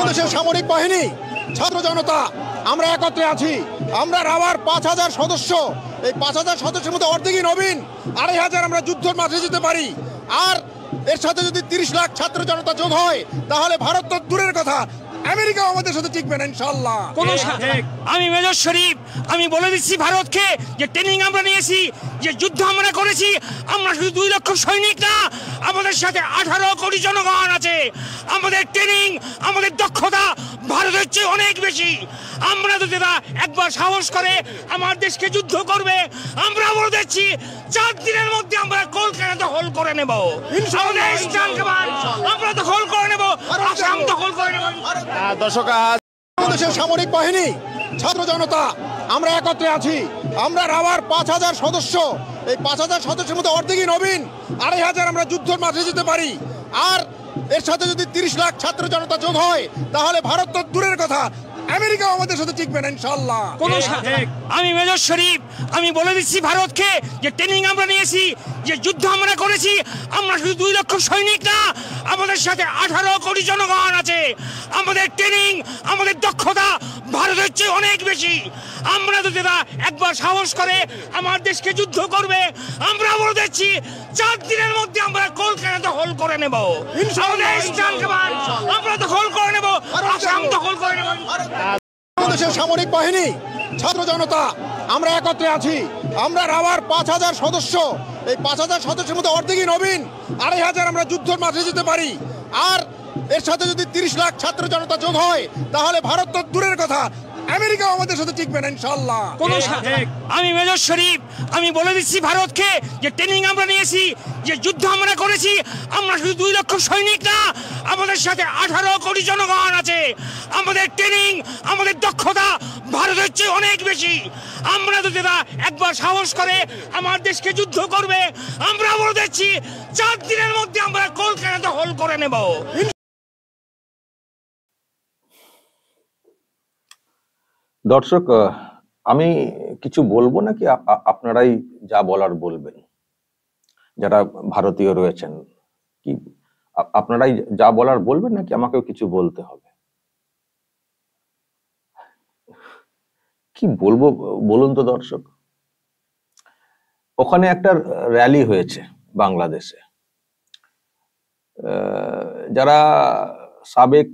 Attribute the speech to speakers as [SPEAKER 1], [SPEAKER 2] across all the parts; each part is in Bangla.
[SPEAKER 1] বাংলাদেশের সামরিক বাহিনী, ছাত্র জনতা আমরা একত্রে আছি। আমরা রাওয়ার 5000 সদস্য, এই 5000 সদস্যের মধ্যে অর্ধেকই নবীন, 2500 আমরা যুদ্ধের মাঠে যেতে পারি। আর এর সাথে যদি 30 লাখ ছাত্র জনতা যোগ হয় তাহলে ভারত তো দূরের কথা, আমেরিকাও আমাদের সাথে টিকবে না ইনশাআল্লাহ।
[SPEAKER 2] আমি মেজর শরীফ, আমি বলে দিচ্ছি ভারতকে যে ট্রেনিং আমরা নিয়েছি, যে যুদ্ধ আমরা করেছি, আমরা শুধু 2 লক্ষ সৈনিক না, আমাদের সাথে 18 কোটি জনগণ আছে। আমাদের ট্রেনিং, আমাদের দক্ষতা ভারতের চেয়ে অনেক বেশি। আমরা যদি একবার সাহস করে আমার দেশকে যুদ্ধ করবে, আমরা বলে দিচ্ছি 4 দিনের মধ্যে আমরা কলকাতা দখল করে নেব। আমরা দখল করে নেব, আসাম দখল করে নেব।
[SPEAKER 1] দর্শক, বাংলাদেশের সামরিক বাহিনী, ছাত্র জনতা আমরা একত্রে আছি। আমরা রাওয়ার 5000 সদস্য, এই 5000 সদস্যের মধ্যে অর্ধেকই নবীন, 2500 আমরা যুদ্ধের মাঠে যেতে পারি। আর এর সাথে যদি 30 লাখ ছাত্র জনতা যোগ হয় তাহলে ভারত তো দূরের কথা, আমেরিকাও আমাদের সাথে টিকবে না ইনশাআল্লাহ।
[SPEAKER 2] আমি মেজর শরীফ, আমি বলে দিচ্ছি ভারতকে যে ট্রেনিং আমরা নিয়েছি, যে যুদ্ধ আমরা করেছি, আমরা শুধু 2 লক্ষ সৈনিক না, আমাদের সাথে 18 কোটি জনগণ আছে। আমাদের ট্রেনিং, আমাদের দক্ষতা ভারতের চেয়ে অনেক বেশি। আমরা যদি একবার সাহস করে আমার দেশকে যুদ্ধ করবে, আমরা বলে দিচ্ছি 4 দিনের মধ্যে আমরা কলকাতা দখল করে নেব। আমরা দখল করে নেব, আসাম দখল করে নেব।
[SPEAKER 1] বাংলাদেশের সামরিক বাহিনী, ছাত্র জনতা আমরা একত্রে আছি। আমরা রাওয়ার 5000 সদস্য, এই 5000 সদস্যের মধ্যে অর্ধেকই নবীন, 2500 আমরা যুদ্ধের মাঠে যেতে পারি। আর এর সাথে যদি 30 লাখ ছাত্র জনতা যোগ হয় তাহলে ভারত তো দূরের কথা, আমেরিকাও আমাদের সাথে টিকবে না ইনশাআল্লাহ।
[SPEAKER 2] আমি মেজর শরীফ, আমি বলে দিচ্ছি ভারতকে যে ট্রেনিং আমরা নিয়েছি, যে যুদ্ধ আমরা করেছি, আমরা শুধু 2 লক্ষ সৈনিক না, আমাদের সাথে 18 কোটি জনগণ আছে। আমাদের ট্রেনিং, আমাদের দক্ষতা ভারতের চেয়ে অনেক বেশি। আমরা যদি একবার সাহস করে আমার দেশকে যুদ্ধ করবে, আমরা বলে দিচ্ছি 4 দিনের মধ্যে আমরা কলকাতা দখল করে নেব।
[SPEAKER 3] দর্শক, আমি কিছু বলবো নাকি আপনারাই যা বলার বলবেন? যারা ভারতীয় রয়েছেন, কি আপনারাই যা বলার বলবেন নাকি আমাকেও কিছু বলতে হবে? কি বলবো বলুন তো দর্শক। ওখানে একটা র্যালি হয়েছে বাংলাদেশে। যারা সাবেক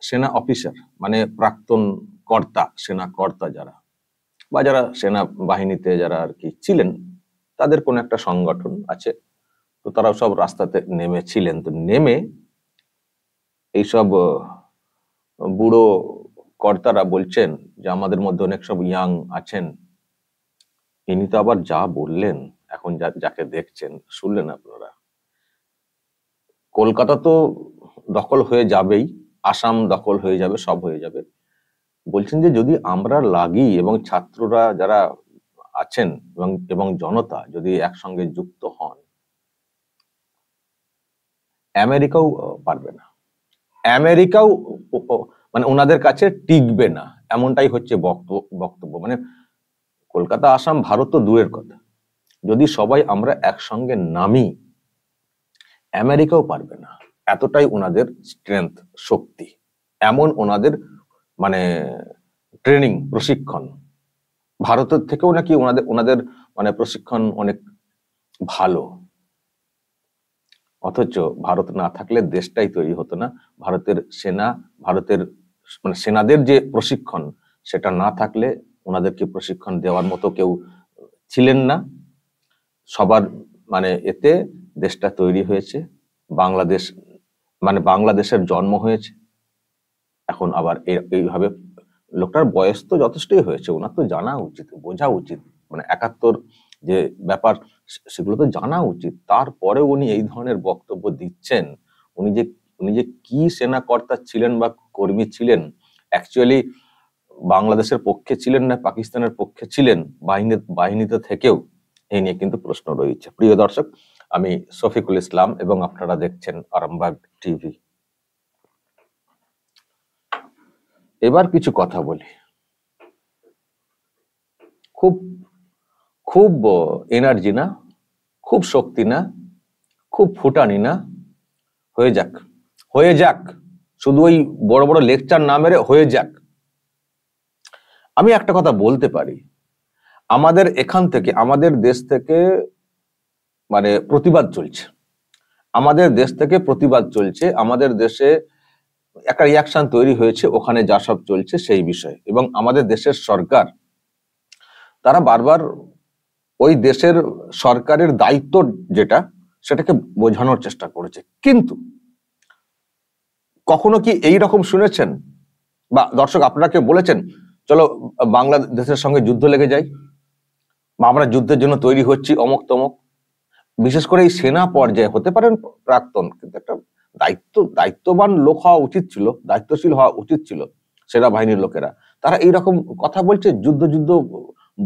[SPEAKER 3] সেনা অফিসার, মানে প্রাক্তন কর্তা, সেনা কর্তা যারা, বা যারা সেনা বাহিনীতে যারা আর কি ছিলেন, তাদের কোন একটা সংগঠন আছে, তো তারা সব রাস্তাতে নেমেছিলেন। তো নেমে এইসব বুড়ো কর্তারা বলছেন যে আমাদের মধ্যে অনেক সব ইয়াং আছেন। ইনি তো আবার যা বললেন, এখন যাকে দেখছেন, শুনলেন আপনারা, কলকাতা তো দখল হয়ে যাবেই, আসাম দখল হয়ে যাবে, সব হয়ে যাবে। বলছেন যে যদি আমরা লাগি এবং ছাত্ররা যারা আছেন এবং জনতা যদি একসঙ্গে যুক্ত হন, আমেরিকাও পারবে না, আমেরিকাও মানে ওনাদের কাছে টিকবে না, এমনটাই হচ্ছে বক্তব্য। মানে কলকাতা, আসাম, ভারত তো দূরের কথা, যদি সবাই আমরা একসঙ্গে নামি, আমেরিকাও পারবে না। এতটাই ওনাদের স্ট্রেংথ, শক্তি, এমন ওনাদের মানে ট্রেনিং, প্রশিক্ষণ। ভারতের থেকেও নাকি ওনাদের মানে প্রশিক্ষণ অনেক ভালো। অথচ ভারত না থাকলে দেশটাই তৈরি হতো না। ভারতের সেনা, ভারতের মানে সেনাদের যে প্রশিক্ষণ, সেটা না থাকলে ওনাদেরকে প্রশিক্ষণ দেওয়ার মতো কেউ ছিলেন না। সবার মানে এতে দেশটা তৈরি হয়েছে, বাংলাদেশ মানে বাংলাদেশের জন্ম হয়েছে। এখন আবার এইভাবে, লোকটার বয়স তো যথেষ্টই হয়েছে, ওনার তো জানা উচিত, বোঝা উচিত, মানে 71 যে ব্যাপার সেগুলো তো জানা উচিত। তারপরে উনি এই ধরনের বক্তব্য দিচ্ছেন। উনি যে কি সেনা কর্তা ছিলেন বা কর্মী ছিলেন, অ্যাকচুয়ালি বাংলাদেশের পক্ষে ছিলেন না পাকিস্তানের পক্ষে ছিলেন, বাহিনীতে থেকেও, এই নিয়ে কিন্তু প্রশ্ন রয়েছে। প্রিয় দর্শক, আমি শফিকুল ইসলাম এবং আপনারা দেখছেন আরামবাগ টিভি। এবার কিছু কথা বলি। খুব খুব এনার্জি না, খুব শক্তি না, খুব ফুটানি না, হয়ে যাক শুধু ওই বড় বড় লেকচার না মেরে হয়ে যাক। আমি একটা কথা বলতে পারি, আমাদের এখান থেকে, আমাদের দেশ থেকে মানে প্রতিবাদ চলছে, আমাদের দেশ থেকে প্রতিবাদ চলছে, আমাদের দেশে একটা রিয়াকশন তৈরি হয়েছে ওখানে যা সব চলছে সেই বিষয়ে। এবং আমাদের দেশের সরকার তারা বারবার ওই দেশের সরকারের দায়িত্ব যেটা সেটাকে বোঝানোর চেষ্টা করেছে। কিন্তু কখনো কি এই রকম শুনেছেন বা দর্শক আপনাকে বলেছেন চলো বাংলাদেশের সঙ্গে যুদ্ধ লেগে যাই বা আমরা যুদ্ধের জন্য তৈরি হচ্ছি অমক তমক? বিশেষ করে এই সেনা পর্যায়ে, হতে পারেন প্রাক্তন, কিন্তু একটা দায়িত্ববান লোক হওয়া উচিত ছিল, দায়িত্বশীল হওয়া উচিত ছিল সেনাবাহিনীর লোকেরা। তারা এইরকম কথা বলছে, যুদ্ধ যুদ্ধ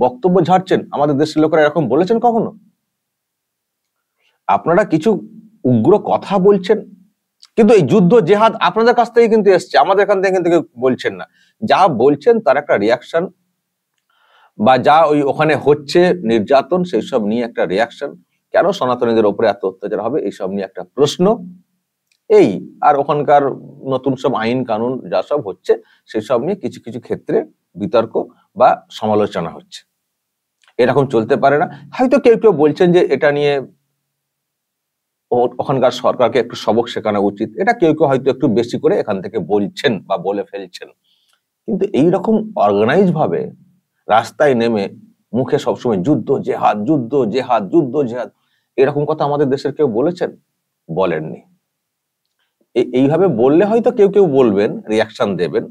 [SPEAKER 3] বক্তব্য ঝাড়ছেন। আমাদের দেশের লোকেরা এরকম বলেছেন কখনো? আপনারা কিছু উগ্র কথা বলছেন, কিন্তু এই যুদ্ধ জেহাদ আপনাদের কাছ থেকে কিন্তু এসছে, আমাদের এখান থেকে কিন্তু বলছেন না। যা বলছেন তার একটা রিয়াকশন, বা যা ওখানে হচ্ছে নির্যাতন সেই সব নিয়ে একটা রিয়াকশন, কেন সনাতনীদের উপরে এত অত্যাচার হবে এইসব নিয়ে একটা প্রশ্ন, এই আর ওখানকার নতুন সব আইন কানুন যা সব হচ্ছে সেই সব নিয়ে কিছু কিছু ক্ষেত্রে বিতর্ক বা সমালোচনা হচ্ছে। এরকম চলতে পারে না। হয়তো কেউ কেউ বলছেন যে এটা নিয়ে ওখানকার সরকারকে একটু সবক শেখানো উচিত, এটা কেউ কেউ হয়তো একটু বেশি করে এখান থেকে বলছেন বা বলে ফেলছেন। কিন্তু এইরকম অর্গানাইজ ভাবে রাস্তায় নেমে মুখে সবসময় যুদ্ধ জেহাদ, যুদ্ধ জেহাদ, যুদ্ধ জেহাদ, এরকম কথা আমাদের দেশের কেউ বলেছেন? বলেননি। এইভাবে বললে হয়তো কেউ কেউ বলবেন, রিয়াকশন দেবেন।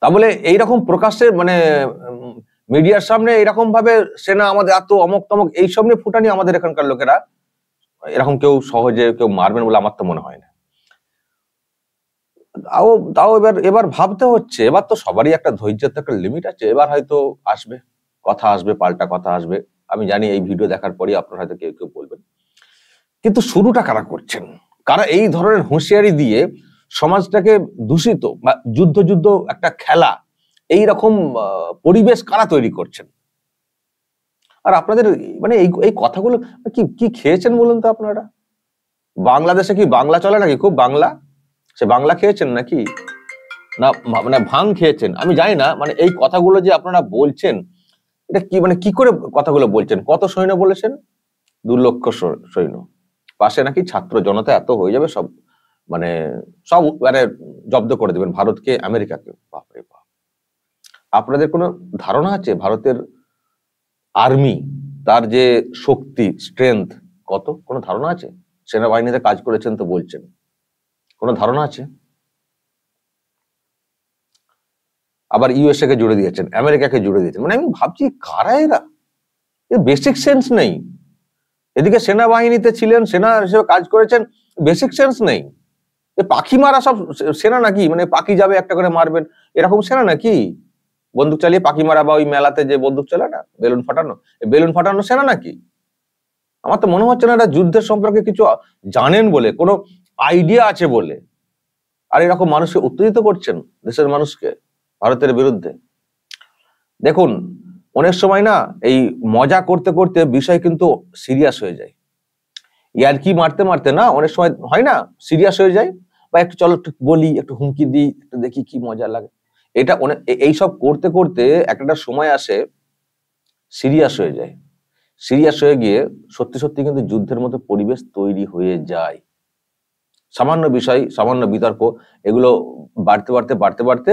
[SPEAKER 3] তা বলে এইরকম প্রকাশ্যে মানে মিডিয়ার সামনে এরকম ভাবে সেনা আমাদের এত অমক তমক এইসব নিয়ে ফুটানি আমাদের এখানকার লোকেরা এরকম কেউ সহজে কেউ মারবেন বলে আমার তো মনে হয় না। তাও এবার ভাবতে হচ্ছে, এবার তো সবারই একটা ধৈর্যের তো একটা লিমিট আছে। এবার হয়তো আসবে কথা, আসবে পাল্টা কথা আসবে। আমি জানি এই ভিডিও দেখার পরই আপনারা হয়তো কেউ কেউ বলবেন, কিন্তু শুরুটা কারা করছেন? কারা এই ধরনের হুঁশিয়ারি দিয়ে সমাজটাকে দূষিত বা যুদ্ধ যুদ্ধ একটা খেলা এইরকম পরিবেশ কারা তৈরি করছেন? আর আপনাদের মানে এই কথাগুলো কি খেয়েছেন বলুন তো আপনারা? বাংলাদেশে কি বাংলা চলে নাকি? খুব বাংলা, সে বাংলা খেয়েছেন নাকি না মানে ভাং খেয়েছেন? আমি জানি না। মানে এই কথাগুলো যে আপনারা বলছেন এটা কি মানে কি করে কথাগুলো বলছেন? কত সৈন্য বলেছেন? 2 লক্ষ সৈন্য। পাশে নাকি ছাত্র জনতা এত হয়ে যাবে, সব মানে সব মানে জব্দ করে দেবেন ভারতকে, আমেরিকাকে। বাপরে বাপ! আপনাদের কোনো ধারণা আছে ভারতের আর্মি তার যে শক্তি স্ট্রেংথ কত? কোনো ধারণা আছে? সেনাবাহিনীতে কাজ করেছেন তো বলছেন, কোনো ধারণা আছে? আবার ইউএসএ কে জুড়ে দিয়েছেন, আমেরিকাকে জুড়ে দিয়েছেন। মানে আমি ভাবছি কারা এরা? বেসিক সেন্স নেই। এদিকে সেনাবাহিনীতে ছিলেন, সেনা হিসেবে কাজ করেছেন, বেসিক সেন্স নেই। পাখি মারা সব সেনা নাকি? মানে পাখি যাবে একটা করে মারবেন এরকম সেনা নাকি? বন্দুক চালিয়ে পাখি মারা, বা ওই মেলাতে যে বন্দুক চালায় না বেলুন ফাটানো, বেলুন ফাটানো সেনা নাকি? আমার তো মনে হচ্ছে না এরা যুদ্ধের সম্পর্কে কিছু জানেন বলে, কোনো আইডিয়া আছে বলে। আর এরকম মানুষকে উত্তেজিত করছেন, দেশের মানুষকে ভারতের বিরুদ্ধে। দেখুন, অনেক সময় না এই মজা করতে করতে বিষয় কিন্তু সিরিয়াস হয়ে যায়। ইয়ার্কি মারতে মারতে না অনেক সময় হয় না সিরিয়াস হয়ে যায়, বা একটু চলো একটু বলি, একটু হুমকি দিই, একটু দেখি কি মজা লাগে। এটা এইসব করতে করতে একটা সময় আসে সিরিয়াস হয়ে যায়। সিরিয়াস হয়ে গিয়ে সত্যি সত্যি কিন্তু যুদ্ধের মতো পরিবেশ তৈরি হয়ে যায়। সামান্য বিষয়, সামান্য বিতর্ক, এগুলো বাড়তে বাড়তে বাড়তে বাড়তে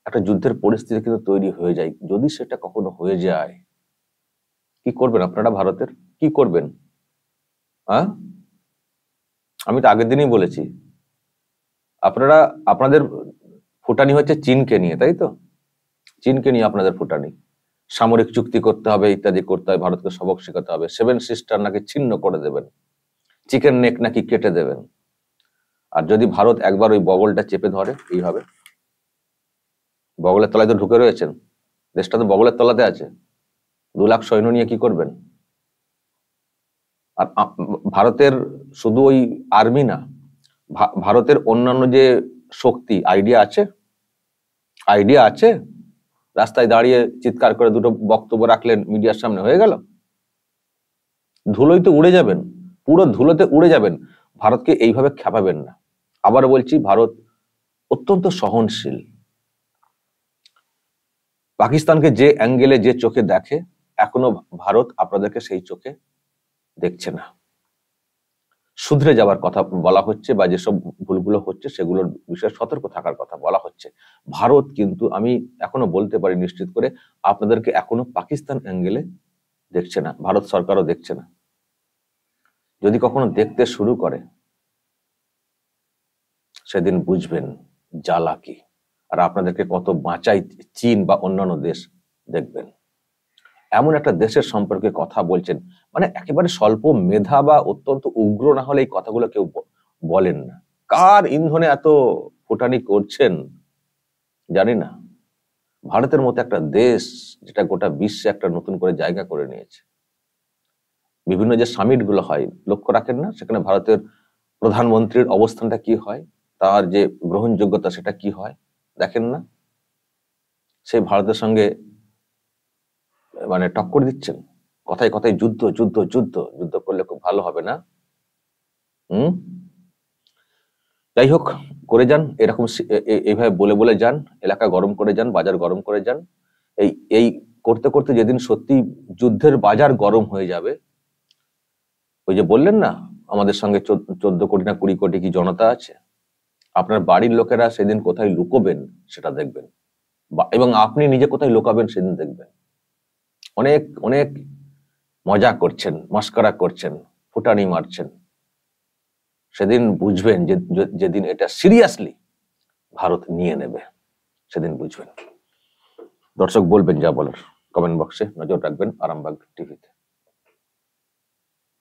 [SPEAKER 3] একটা যুদ্ধের পরিস্থিতি কিন্তু তৈরি হয়ে যায়। যদি সেটা কখনো হয়ে যায়, কি করবেন আপনারা? ভারতের কি করবেন? হ্যাঁ, আমি তো আগের দিনই বলেছি, আপনাদের ফুটানি হচ্ছে চীনকে নিয়ে, তাই তো? চীনকে নিয়ে আপনাদের ফুটানি। সামরিক চুক্তি করতে হবে, ইত্যাদি করতে হবে, ভারতকে সবক শেখাতে হবে, 7 সিস্টার নাকি ছিন্ন করে দেবেন, চিকেন নেক নাকি কেটে দেবেন। আর যদি ভারত একবার ওই বগলটা চেপে ধরে, এইভাবে বগলের তলায় তো ঢুকে রয়েছেন, দেশটা তো বগলের তলাতে আছে, 2 লাখ সৈন্য নিয়ে কি করবেন? আর ভারতের শুধু ওই আর্মি না, ভারতের অন্যান্য যে শক্তি, আইডিয়া আছে? রাস্তায় দাঁড়িয়ে চিৎকার করে 2টো বক্তব্য রাখলেন, মিডিয়ার সামনে হয়ে গেল? ধুলোই তো উড়ে যাবেন, পুরো ধুলোতে উড়ে যাবেন। ভারতকে এইভাবে খেপাবেন না। আবার বলছি, ভারত অত্যন্ত সহনশীল। পাকিস্তানকে যে অ্যাঙ্গেলে যে চোখে দেখে, এখনো ভারত আপনাদেরকে সেই চোখে দেখছে না। শুধরে যাওয়ার কথা বলা হচ্ছে, বা যেসব ভুলগুলো হচ্ছে সেগুলোর বিষয়ে সতর্ক থাকার কথা বলা হচ্ছে। ভারত কিন্তু, আমি এখনো বলতে পারি নিশ্চিত করে, আপনাদেরকে এখনো পাকিস্তান অ্যাঙ্গেলে দেখছে না, ভারত সরকারও দেখছে না। যদি কখনো দেখতে শুরু করে, সেদিন বুঝবেন জ্বালা কি, আর আপনাদেরকে কত বাঁচাই চীন বা অন্যান্য দেশ দেখবেন। এমন একটা দেশের সম্পর্কে কথা বলছেন, মানে একেবারে স্বল্প মেধা বা অত্যন্ত উগ্র না হলে এই কথাগুলো কেউ বলেন না। কার ইন্ধনে এত ফুটানি করছেন জানি না। ভারতের মতো একটা দেশ, যেটা গোটা বিশ্বে একটা নতুন করে জায়গা করে নিয়েছে, বিভিন্ন যে সামিট গুলো হয় লক্ষ্য রাখেন না, সেখানে ভারতের প্রধানমন্ত্রীর অবস্থানটা কি হয়, তার যে গ্রহণযোগ্যতা সেটা কি হয় দেখেন না। সেই ভারতের সঙ্গে মানে টক্কর দিচ্ছেন, কথায় কথায় যুদ্ধ যুদ্ধ যুদ্ধ যুদ্ধ করলে খুব ভালো হবে না। যাই হোক, করে যান এরকম, এইভাবে বলে বলে যান, এলাকা গরম করে যান, বাজার গরম করে যান। এই এই করতে করতে যেদিন সত্যি যুদ্ধের বাজার গরম হয়ে যাবে, ওই যে বললেন না আমাদের সঙ্গে 14 কোটি না 20 কোটি কি জনতা আছে, আপনার বাড়ির লোকেরা সেদিন কোথায় লুকোবেন সেটা দেখবেন, এবং আপনি নিজে কোথায় লুকাবেন সেদিন দেখবেন। অনেক অনেক মজা করছেন, মস্করা করছেন, ফুটানি মারছেন, সেদিন বুঝবেন যেদিন এটা সিরিয়াসলি ভারত নিয়ে নেবে, সেদিন বুঝবেন। দর্শক বলবেন যা বলার, কমেন্ট বক্সে নজর রাখবেন আরামবাগ টিভিতে।